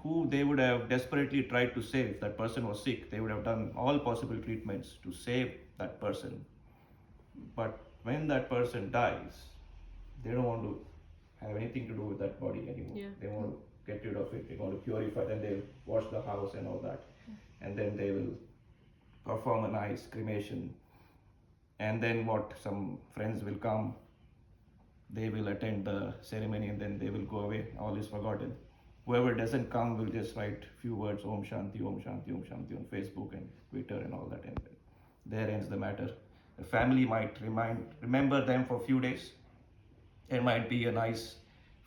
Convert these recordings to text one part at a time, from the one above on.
who they would have desperately tried to save. If that person was sick, they would have done all possible treatments to save that person. But when that person dies, they don't want to have anything to do with that body anymore. Yeah. They want to get rid of it. They want to purify. Then they'll wash the house and all that, and then they will perform a nice cremation. And then what? Some friends will come. They will attend the ceremony, and then they will go away. All is forgotten. Whoever doesn't come will just write few words, Om Shanti, Om Shanti, Om Shanti on Facebook and Twitter and all that, and there ends the matter. The family might remember them for a few days. There might be a nice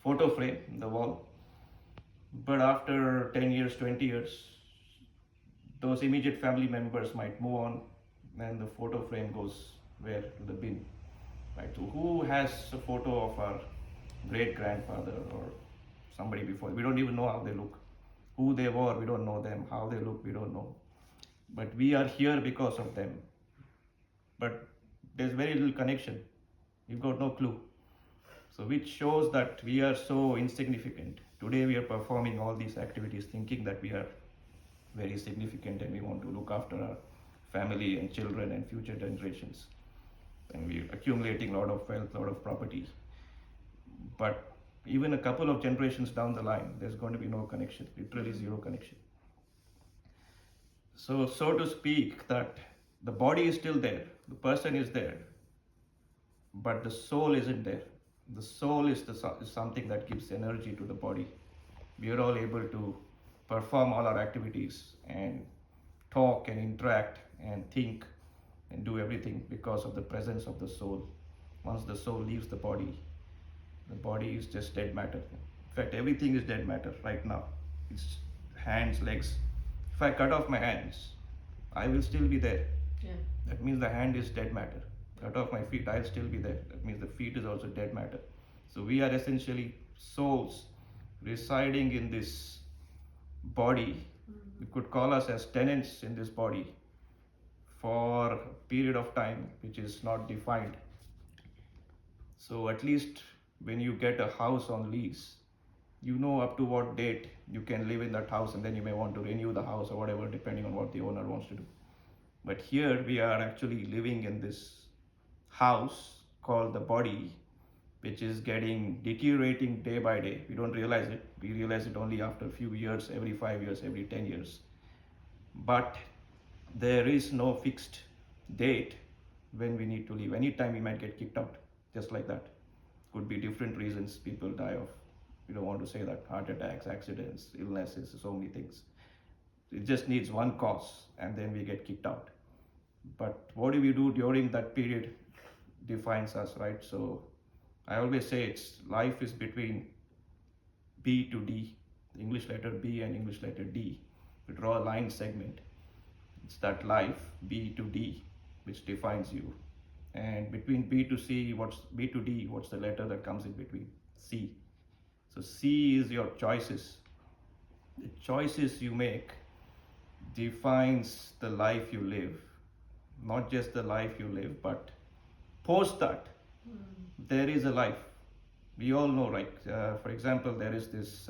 photo frame in the wall, but after 10 years, 20 years, those immediate family members might move on, and the photo frame goes where? To the bin, right? So who has a photo of our great grandfather or somebody before? We don't even know how they look, who they were, we don't know them, how they look, we don't know. But we are here because of them. But there's very little connection. You've got no clue. So which shows that we are so insignificant. Today we are performing all these activities thinking that we are very significant and we want to look after our family and children and future generations. And we're accumulating a lot of wealth, a lot of property. But even a couple of generations down the line, there's going to be no connection, literally zero connection. So to speak, that the body is still there, the person is there, but the soul isn't there. The soul is something that gives energy to the body. We are all able to perform all our activities and talk and interact and think and do everything because of the presence of the soul. Once the soul leaves the body is just dead matter. In fact, everything is dead matter right now. It's hands, legs. If I cut off my hands, I will still be there. Yeah. That means the hand is dead matter. Cut off my feet, I'll still be there. That means the feet is also dead matter. So we are essentially souls residing in this body. We could call us as tenants in this body for a period of time which is not defined. So at least when you get a house on lease, you know up to what date you can live in that house, and then you may want to renew the house or whatever, depending on what the owner wants to do. But here we are actually living in this house called the body, which is getting deteriorating day by day. We don't realize it. We realize it only after a few years, every 5 years, every 10 years. But there is no fixed date when we need to leave. Anytime we might get kicked out, just like that. Could be different reasons people die of. We don't want to say that. Heart attacks, accidents, illnesses, so many things. It just needs one cause, and then we get kicked out. But what do we do during that period defines us, right? So I always say life is between B to D, the English letter B and English letter D. We draw a line segment. It's that life, B to D, which defines you. And between B to C, B to D, what's the letter that comes in between? C. So C is your choices. The choices you make defines the life you live. Not just the life you live, but post that, there is a life. We all know, right? For example, there is this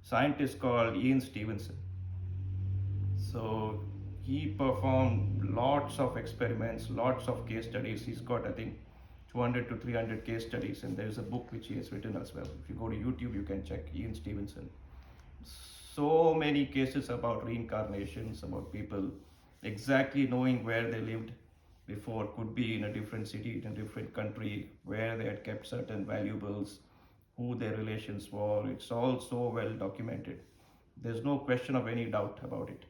scientist called Ian Stevenson. So he performed lots of experiments, lots of case studies. He's got, I think, 200 to 300 case studies, and there's a book which he has written as well. If you go to YouTube, you can check Ian Stevenson. So many cases about reincarnations, about people exactly knowing where they lived before, could be in a different city, in a different country, where they had kept certain valuables, who their relations were. It's all so well documented. There's no question of any doubt about it,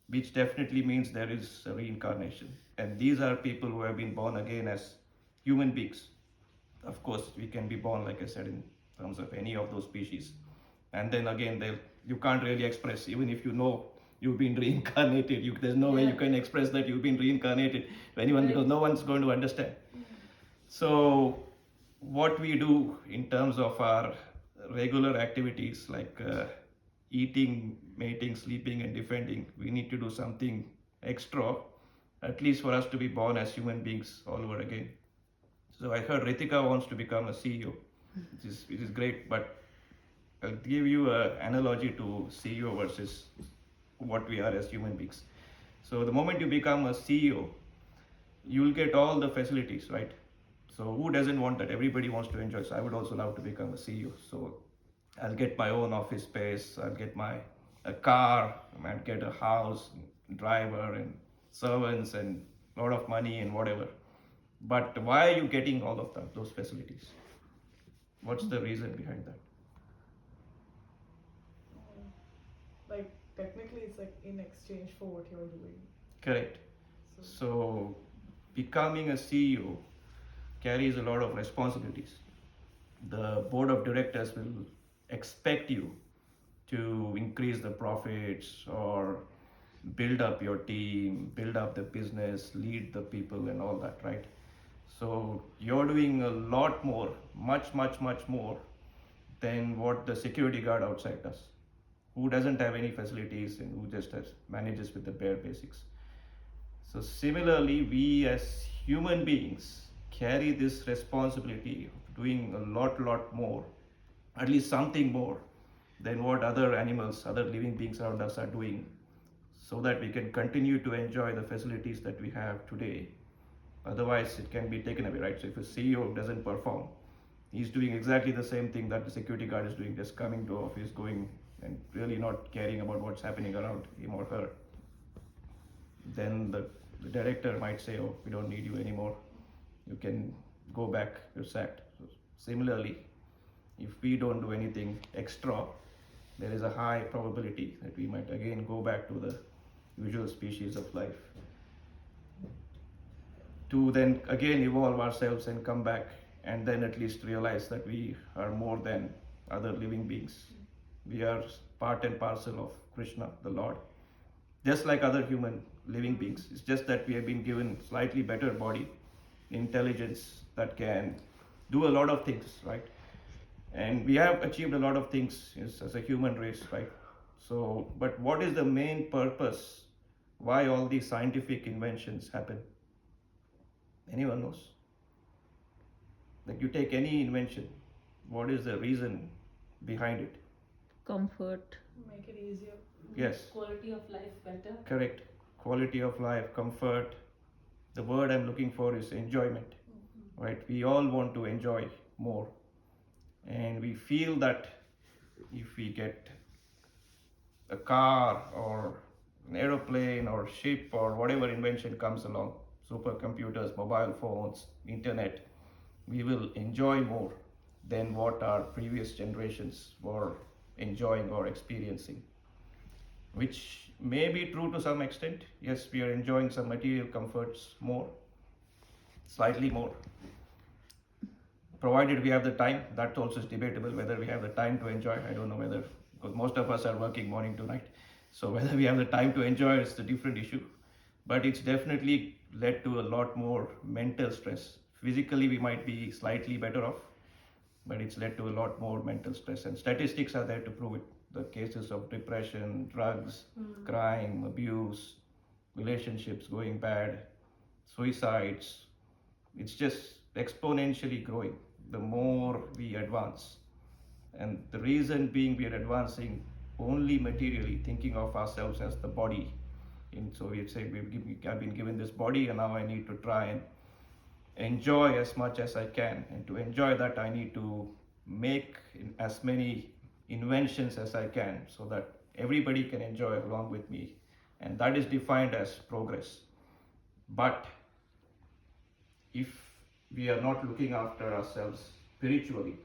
which definitely means there is a reincarnation. And these are people who have been born again as human beings. Of course, we can be born, like I said, in terms of any of those species. And then again, you can't really express, even if you know you've been reincarnated. There's no way you can express that you've been reincarnated to anyone, because no one's going to understand. So what we do in terms of our regular activities, like eating, mating, sleeping, and defending, we need to do something extra, at least for us to be born as human beings all over again. So I heard Ritika wants to become a CEO, which is great, but I'll give you an analogy to CEO versus what we are as human beings. So the moment you become a CEO, you'll get all the facilities, right? So who doesn't want that? Everybody wants to enjoy. So I would also love to become a CEO. So I'll get my own office space. I'll get my a car. I might get a house, driver, and servants, and a lot of money and whatever. But why are you getting all of that, those facilities? What's the reason behind that? Like technically, it's like in exchange for what you're doing. Correct. So So becoming a CEO carries a lot of responsibilities. The board of directors will expect you to increase the profits or build up your team, build up the business, lead the people, and all that, right? So you're doing a lot more, much more than what the security guard outside does, who doesn't have any facilities and who just manages with the bare basics. So similarly, we as human beings carry this responsibility of doing a lot more, at least something more than what other animals, other living beings around us are doing, so that we can continue to enjoy the facilities that we have today. Otherwise, it can be taken away, right? So if a CEO doesn't perform, he's doing exactly the same thing that the security guard is doing, just coming to office, going and really not caring about what's happening around him or her. Then the director might say, oh, we don't need you anymore. You can go back, you're sacked. So similarly, if we don't do anything extra, there is a high probability that we might again go back to the usual species of life, to then again evolve ourselves and come back and then at least realize that we are more than other living beings. We are part and parcel of Krishna, the Lord, just like other human living beings. It's just that we have been given slightly better body, intelligence that can do a lot of things, right? And we have achieved a lot of things as a human race, right? So, but what is the main purpose? Why all these scientific inventions happen? Anyone knows? Like you take any invention, what is the reason behind it? Comfort. make it easier. Yes. Quality of life better. Correct. Quality of life, comfort. The word I'm looking for is enjoyment, right? We all want to enjoy more. And we feel that if we get a car or an aeroplane or ship or whatever invention comes along, supercomputers, mobile phones, internet, we will enjoy more than what our previous generations were enjoying or experiencing, which may be true to some extent. Yes, we are enjoying some material comforts more, slightly more, provided we have the time. That also is debatable whether we have the time to enjoy. I don't know whether, because most of us are working morning to night, so whether we have the time to enjoy is a different issue. But it's definitely led to a lot more mental stress. Physically we might be slightly better off, but it's led to a lot more mental stress, and statistics are there to prove it. The cases of depression, drugs, crime, abuse, relationships going bad, suicides, it's just exponentially growing the more we advance. And the reason being, we are advancing only materially, thinking of ourselves as the body. And so we've said I've been given this body, and now I need to try and enjoy as much as I can. And to enjoy that, I need to make as many inventions as I can so that everybody can enjoy along with me. And that is defined as progress. But if we are not looking after ourselves spiritually,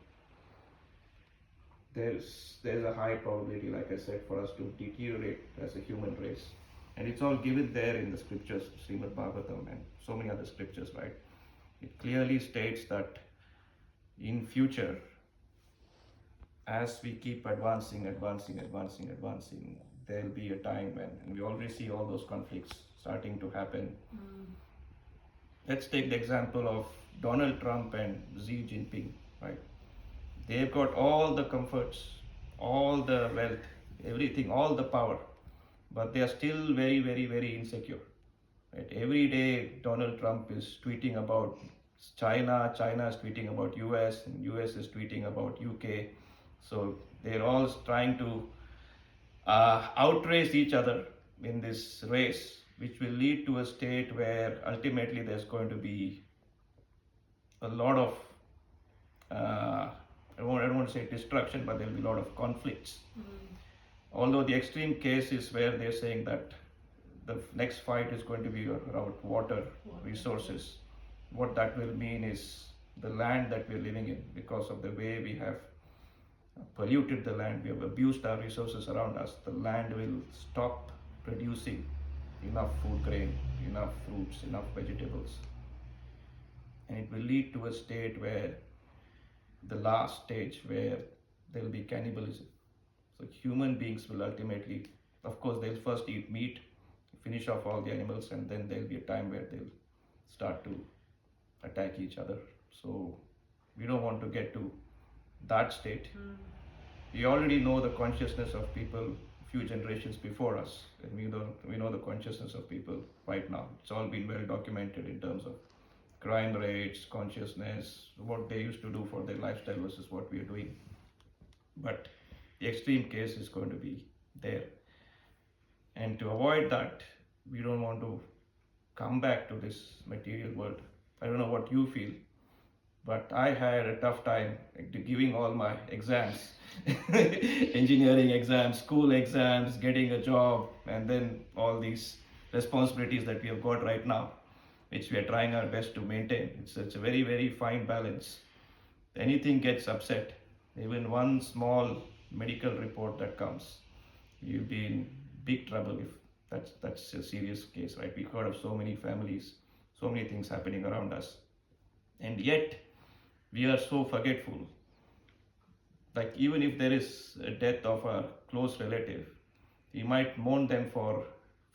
there's a high probability, like I said, for us to deteriorate as a human race. And it's all given there in the scriptures, Srimad Bhagavatam and so many other scriptures, right? It clearly states that in future, as we keep advancing, there'll be a time when, and we already see all those conflicts starting to happen. Let's take the example of Donald Trump and Xi Jinping, right? They've got all the comforts, all the wealth, everything, all the power, but they are still very insecure. Right? Every day Donald Trump is tweeting about China, China is tweeting about US, and US is tweeting about UK, So they're all trying to outrace each other in this race, which will lead to a state where ultimately there's going to be a lot of, I don't want to say destruction, but there'll be a lot of conflicts. Although the extreme case is where they're saying that the next fight is going to be about water resources. What that will mean is the land that we're living in, because of the way we have polluted the land, we have abused our resources around us, the land will stop producing enough food grain, enough fruits, enough vegetables. And it will lead to a state where the last stage where there will be cannibalism. So human beings will ultimately, of course, they'll first eat meat, finish off all the animals, and then there'll be a time where they'll start to attack each other. So we don't want to get to that state. We already know the consciousness of people few generations before us, and we know the consciousness of people right now. It's all been well documented in terms of crime rates, consciousness, what they used to do for their lifestyle versus what we are doing. But the extreme case is going to be there. And to avoid that, we don't want to come back to this material world. I don't know what you feel, but I had a tough time giving all my exams, engineering exams, school exams, getting a job, and then all these responsibilities that we have got right now, which we are trying our best to maintain. It's a very, very fine balance. Anything gets upset, even one small medical report that comes, you'll be in big trouble if that's a serious case, right? We've heard of so many families, so many things happening around us, and yet we are so forgetful. Like even if there is a death of a close relative, we might mourn them for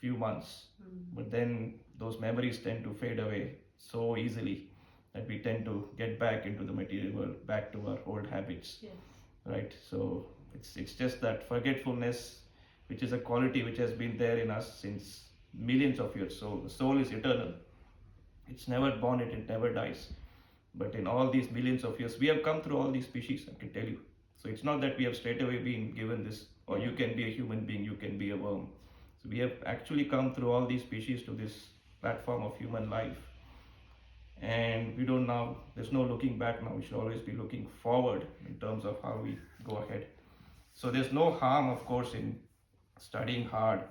few months, but then those memories tend to fade away so easily that we tend to get back into the material world, back to our old habits. Yes. Right? So it's just that forgetfulness, which is a quality which has been there in us since millions of years. So the soul is eternal. It's never born, it never dies. But in all these millions of years, we have come through all these species, I can tell you. So it's not that we have straight away been given this, or you can be a human being, you can be a worm. So we have actually come through all these species to this platform of human life. And we don't now, there's no looking back now. We should always be looking forward in terms of how we go ahead. So there's no harm, of course, in studying hard,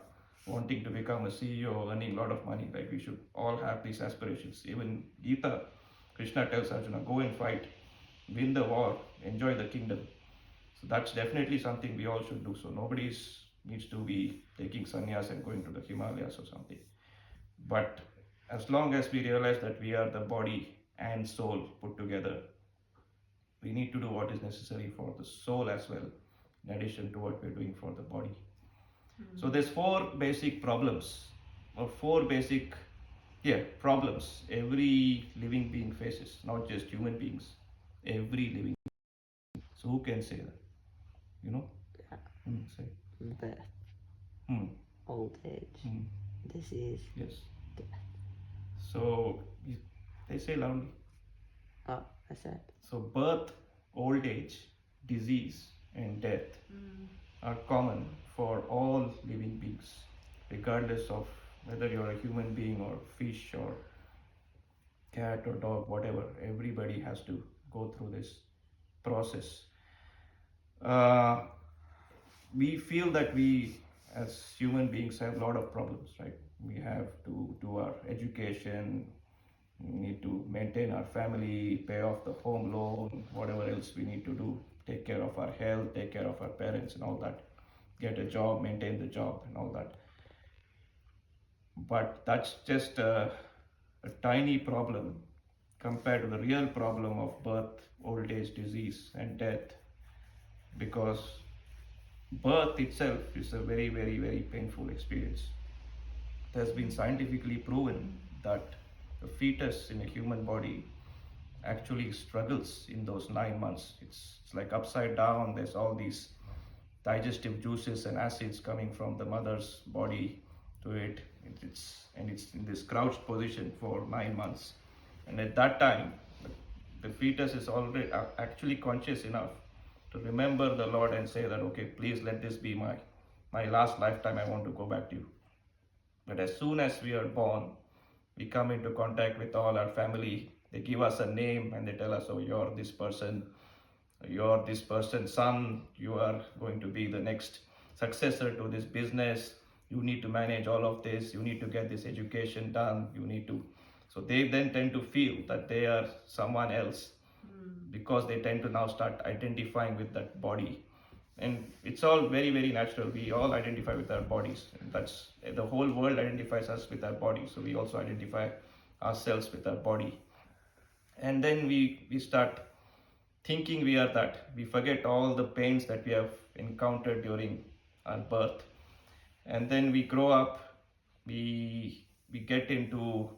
wanting to become a CEO, earning a lot of money, right? We should all have these aspirations. Even Gita, Krishna tells Arjuna, go and fight, win the war, enjoy the kingdom. So that's definitely something we all should do. So nobody needs to be taking sannyas and going to the Himalayas or something. But as long as we realize that we are the body and soul put together, we need to do what is necessary for the soul as well, in addition to what we're doing for the body. So there's four basic problems, or four basic problems every living being faces, not just human beings, every living being. So who can say that? You know? Say. Birth, old age, disease, Yes. death. So they say loudly. Oh, I said. So birth, old age, disease, and death are common for all living beings, regardless of whether you're a human being or fish or cat or dog, whatever. Everybody has to go through this process. We feel that we as human beings have a lot of problems, right? We have to do our education, we need to maintain our family, pay off the home loan, whatever else we need to do, take care of our health, take care of our parents and all that, get a job, maintain the job and all that. But that's just a tiny problem compared to the real problem of birth, old age, disease and death, because birth itself is a very, very, very painful experience. It has been scientifically proven that the fetus in a human body actually struggles in those 9 months. It's like upside down. There's all these digestive juices and acids coming from the mother's body to it. It's in this crouched position for 9 months. And at that time, the fetus is already actually conscious enough to remember the Lord and say that, okay, please let this be my last lifetime, I want to go back to you. But as soon as we are born, we come into contact with all our family. They give us a name and they tell us, oh, you're this person's son, you are going to be the next successor to this business, you need to manage all of this, you need to get this education done, you need to. So they then tend to feel that they are someone else because they tend to now start identifying with that body. And it's all very, very natural. We all identify with our bodies. And that's the whole world identifies us with our body. So we also identify ourselves with our body. And then we start thinking we are that. We forget all the pains that we have encountered during our birth. And then we grow up, we get into,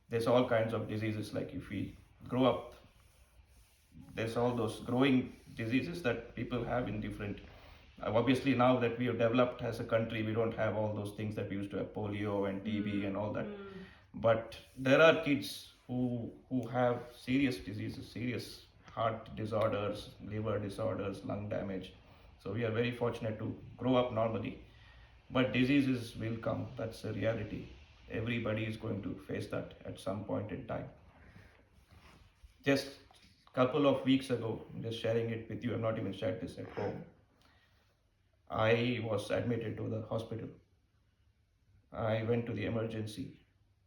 there's all kinds of diseases. Like if we grow up, there's all those growing diseases that people have in different. Obviously, now that we have developed as a country, we don't have all those things that we used to have, polio and TB and all that. But there are kids who have serious diseases, serious heart disorders, liver disorders, lung damage. So we are very fortunate to grow up normally. But diseases will come. That's a reality. Everybody is going to face that at some point in time. Just a couple of weeks ago, I'm just sharing it with you, I've not even shared this at home. I was admitted to the hospital. I went to the emergency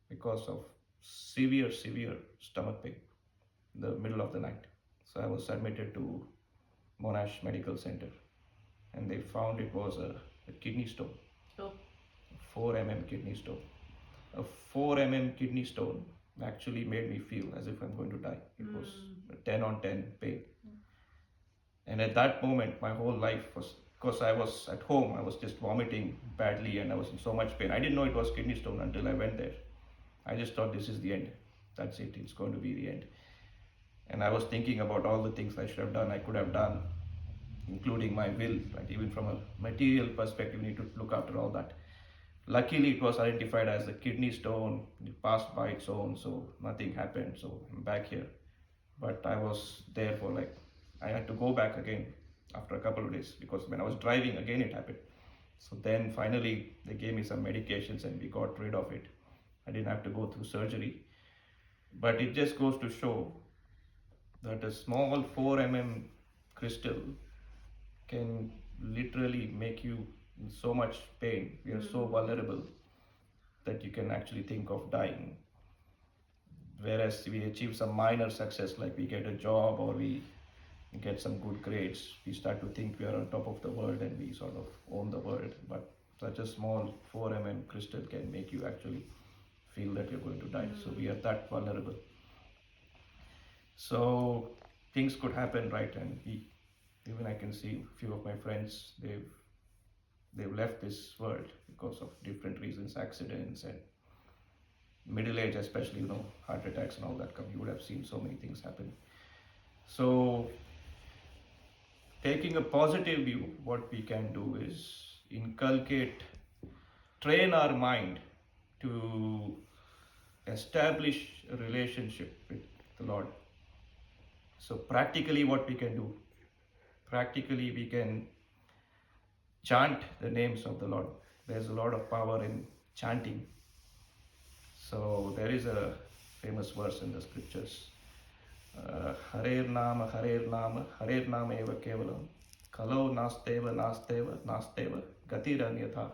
because of severe stomach pain in the middle of the night. So I was admitted to Monash Medical Center, and they found it was a kidney stone. 4 mm kidney stone. A 4 mm kidney stone actually made me feel as if I'm going to die. It was a 10 on 10 pain. And at that moment, my whole life was, because I was at home, I was just vomiting badly and I was in so much pain. I didn't know it was kidney stone until I went there. I just thought this is the end. That's it. It's going to be the end. And I was thinking about all the things I should have done, I could have done, including my will, right? Even from a material perspective, you need to look after all that. Luckily, it was identified as a kidney stone. It passed by its own, so nothing happened. So I'm back here. But I was there for I had to go back again after a couple of days because when I was driving, again it happened. So then finally, they gave me some medications and we got rid of it. I didn't have to go through surgery. But it just goes to show that a small 4 mm crystal can literally make you in so much pain. We are so vulnerable that you can actually think of dying. Whereas we achieve some minor success, like we get a job or we get some good grades, we start to think we are on top of the world and we sort of own the world. But such a small 4 mm crystal can make you actually feel that you're going to die. So we are that vulnerable. So things could happen, right? And even I can see a few of my friends, they've left this world because of different reasons, accidents and middle age, especially, heart attacks and all that come. You would have seen so many things happen. So taking a positive view, what we can do is train our mind to establish a relationship with the Lord. So practically what we can do, we can chant the names of the Lord. There's a lot of power in chanting. So there is a famous verse in the scriptures. Harer Nama, Harer Nama eva kevalam, Kalau nasteva, gatiranyatha.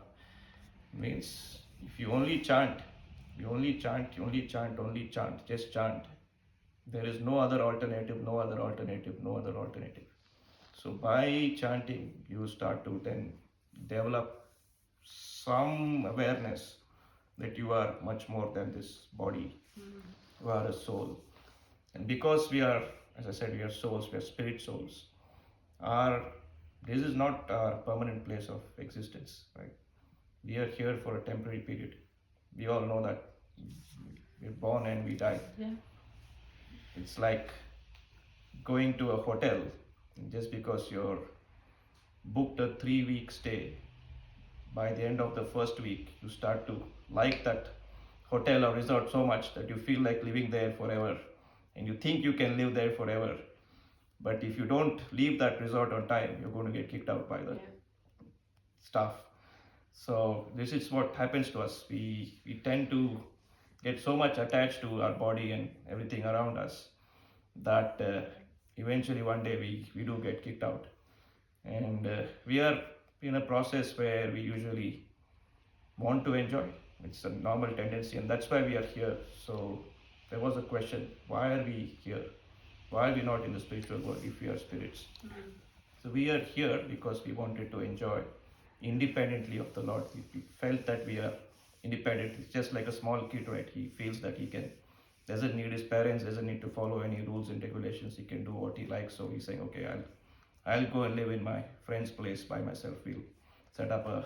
Means if you only chant, just chant. There is no other alternative. So by chanting, you start to then develop some awareness that you are much more than this body. You are a soul. And because we are, as I said, we are souls, we are spirit souls. This is not our permanent place of existence, right? We are here for a temporary period. We all know that we're born and we die. Yeah. It's like going to a hotel, just because you're booked a 3-week stay. By the end of the first week, you start to like that hotel or resort so much that you feel like living there forever. And you think you can live there forever. But if you don't leave that resort on time, you're going to get kicked out by the staff. So this is what happens to us. We tend to get so much attached to our body and everything around us that eventually one day we do get kicked out. And we are in a process where we usually want to enjoy. It's a normal tendency, and that's why we are here. So there was a question, why are we here? Why are we not in the spiritual world if we are spirits? So we are here because we wanted to enjoy independently of the Lord. We felt that we are independent. It's just like a small kid, right? He feels that he doesn't need his parents, doesn't need to follow any rules and regulations. He can do what he likes. So he's saying, okay, I'll go and live in my friend's place by myself. We'll set up a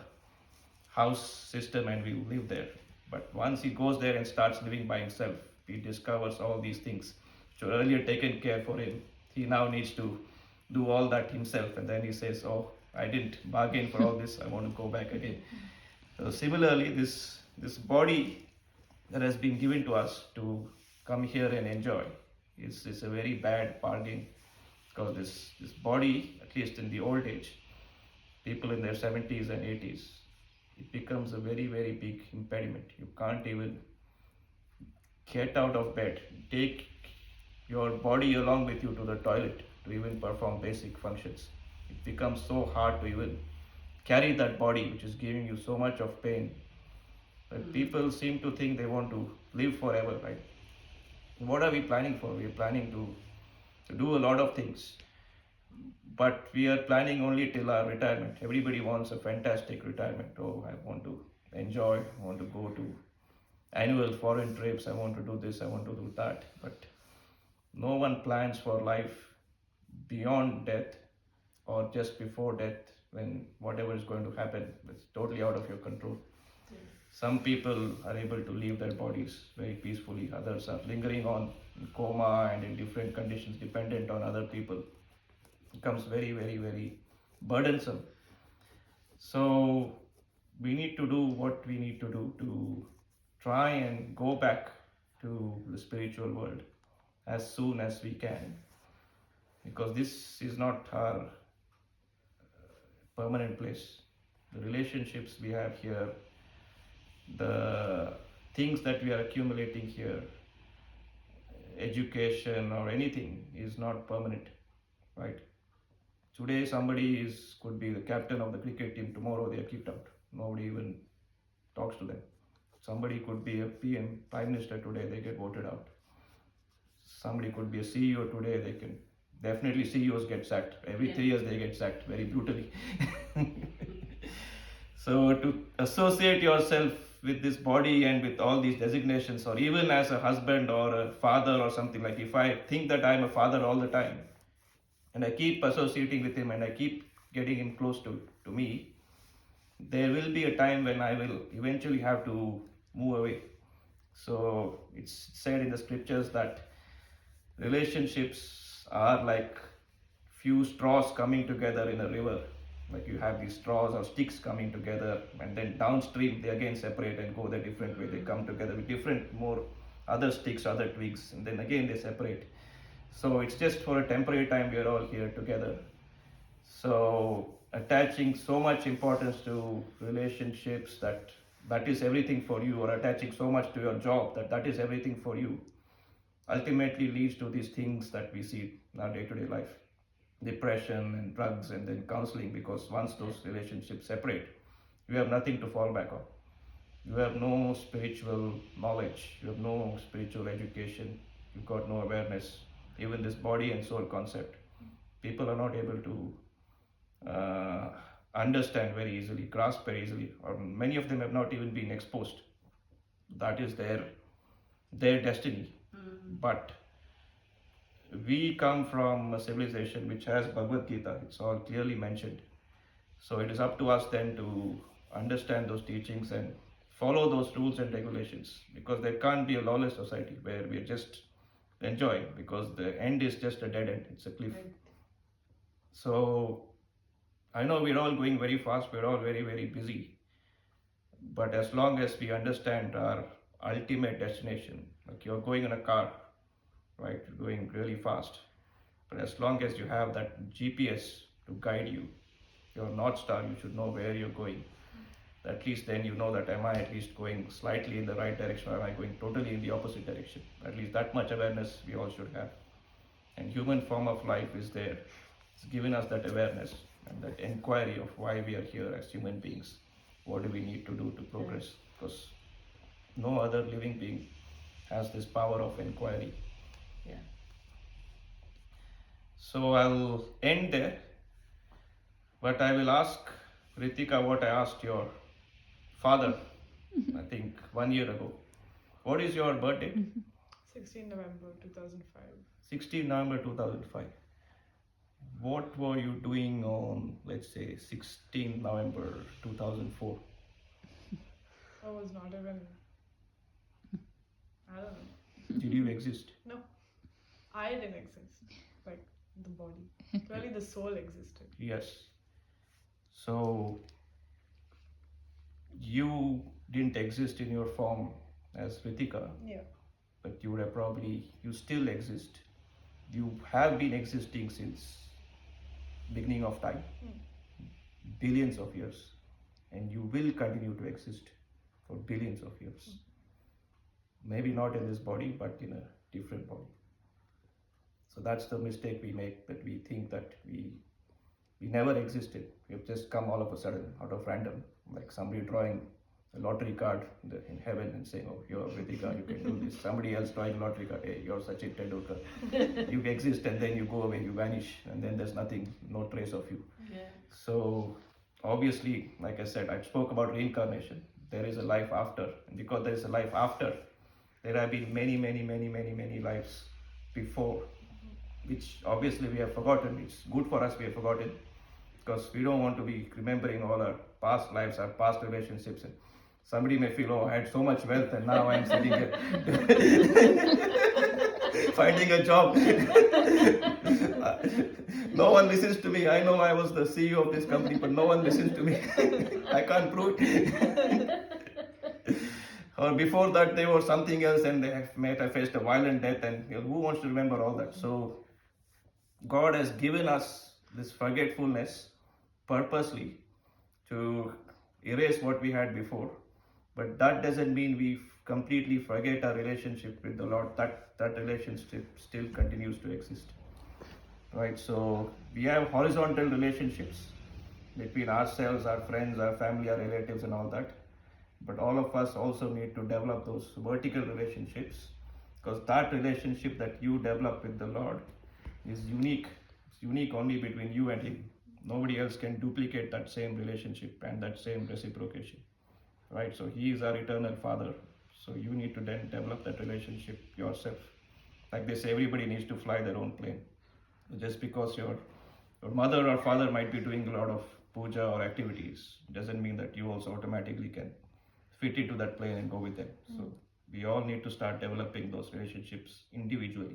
house system and we'll live there. But once he goes there and starts living by himself, he discovers all these things which were earlier taken care for him. He now needs to do all that himself, and then he says, oh, I didn't bargain for all this, I want to go back again. So similarly, this body that has been given to us to come here and enjoy is a very bad bargain, because this body, at least in the old age, people in their 70s and 80s, it becomes a very, very big impediment. You can't even get out of bed, take your body along with you to the toilet to even perform basic functions. It becomes so hard to even carry that body, which is giving you so much of pain. But people seem to think they want to live forever, right? What are we planning for? We are planning to do a lot of things, but we are planning only till our retirement. Everybody wants a fantastic retirement. Oh, I want to enjoy, I want to go to annual foreign trips, I want to do this, I want to do that. But no one plans for life beyond death or just before death, when whatever is going to happen is totally out of your control. Some people are able to leave their bodies very peacefully, others are lingering on in coma and in different conditions, dependent on other people. It becomes very, very, very burdensome. So we need to do what we need to do to try and go back to the spiritual world as soon as we can, because this is not our permanent place. The relationships we have here, the things that we are accumulating here, education or anything, is not permanent, right? Today somebody could be the captain of the cricket team, tomorrow they are kicked out. Nobody even talks to them. Somebody could be a PM, Prime Minister today, they get voted out. Somebody could be a CEO today, they can definitely, CEOs get sacked. Every 3 years they get sacked very brutally. So to associate yourself with this body and with all these designations, or even as a husband or a father or something, like if I think that I'm a father all the time and I keep associating with him and I keep getting him close to me, there will be a time when I will eventually have to move away. So it's said in the scriptures that relationships are like few straws coming together in a river. Like you have these straws or sticks coming together, and then downstream they again separate and go the different way. They come together with different more other sticks, other twigs, and then again they separate. So it's just for a temporary time we are all here together. So attaching so much importance to relationships that is everything for you, or attaching so much to your job that is everything for you, ultimately leads to these things that we see in our day-to-day life. Depression and drugs and then counseling, because once those relationships separate, you have nothing to fall back on. You have no spiritual knowledge, you have no spiritual education, you've got no awareness, even this body and soul concept. People are not able to understand very easily, grasp very easily, or many of them have not even been exposed. That is their destiny. But we come from a civilization which has Bhagavad Gita, it's all clearly mentioned. So it is up to us then to understand those teachings and follow those rules and regulations, because there can't be a lawless society where we are just enjoying, because the end is just a dead end, it's a cliff. Right. So I know we're all going very fast, we're all very, very busy, but as long as we understand our ultimate destination, like you're going in a car, right, going really fast, But as long as you have that GPS to guide you, your North Star, you should know where you're going. At least then you know that am I at least going slightly in the right direction or am I going totally in the opposite direction. At least that much awareness we all should have. And human form of life is there. It's given us that awareness and that inquiry of why we are here as human beings. What do we need to do to progress? Because no other living being has this power of inquiry. Yeah. So I'll end there, but I will ask Ritika what I asked your father, I think 1 year ago. What is your birthday? 16 November 2005. 16 November 2005. What were you doing on, let's say, 16 November 2004? I was not even. I don't know. Did you exist? No. I didn't exist. Like the body. Clearly the soul existed. Yes. So you didn't exist in your form as Ritika, Yeah. but you would have probably, you still exist. You have been existing since beginning of time, billions of years, and you will continue to exist for billions of years. Maybe not in this body, but in a different body. So that's the mistake we make, that we think that we never existed. We've just come all of a sudden out of random, like somebody drawing a lottery card in heaven and saying, oh, you're Ritika, you can do this. Somebody else drawing a lottery card, hey, you're Sachin Tendulkar. You exist and then you go away, you vanish, and then there's nothing, no trace of you. Yeah. So obviously, like I said, I spoke about reincarnation. There is a life after, and because there is a life after, there have been many lives before, which obviously we have forgotten. It's good for us we have forgotten, because we don't want to be remembering all our past lives, our past relationships. And somebody may feel, oh, I had so much wealth and now I'm sitting here finding a job. No one listens to me. I know I was the CEO of this company, but no one listens to me. I can't prove it. Or before that, they were something else and I faced a violent death, and who wants to remember all that? So God has given us this forgetfulness purposely to erase what we had before, but that doesn't mean we completely forget our relationship with the Lord. That relationship still continues to exist, right? So we have horizontal relationships between ourselves, our friends, our family, our relatives, and all that. But all of us also need to develop those vertical relationships, because that relationship that you develop with the Lord is unique. It's unique only between you and Him. Nobody else can duplicate that same relationship and that same reciprocation, right? So He is our eternal Father. So you need to then develop that relationship yourself. Like they say, everybody needs to fly their own plane. Just because your mother or father might be doing a lot of puja or activities doesn't mean that you also automatically can fit into that plane and go with them. So we all need to start developing those relationships individually.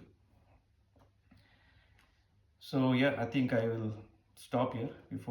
So yeah, I think I will stop here before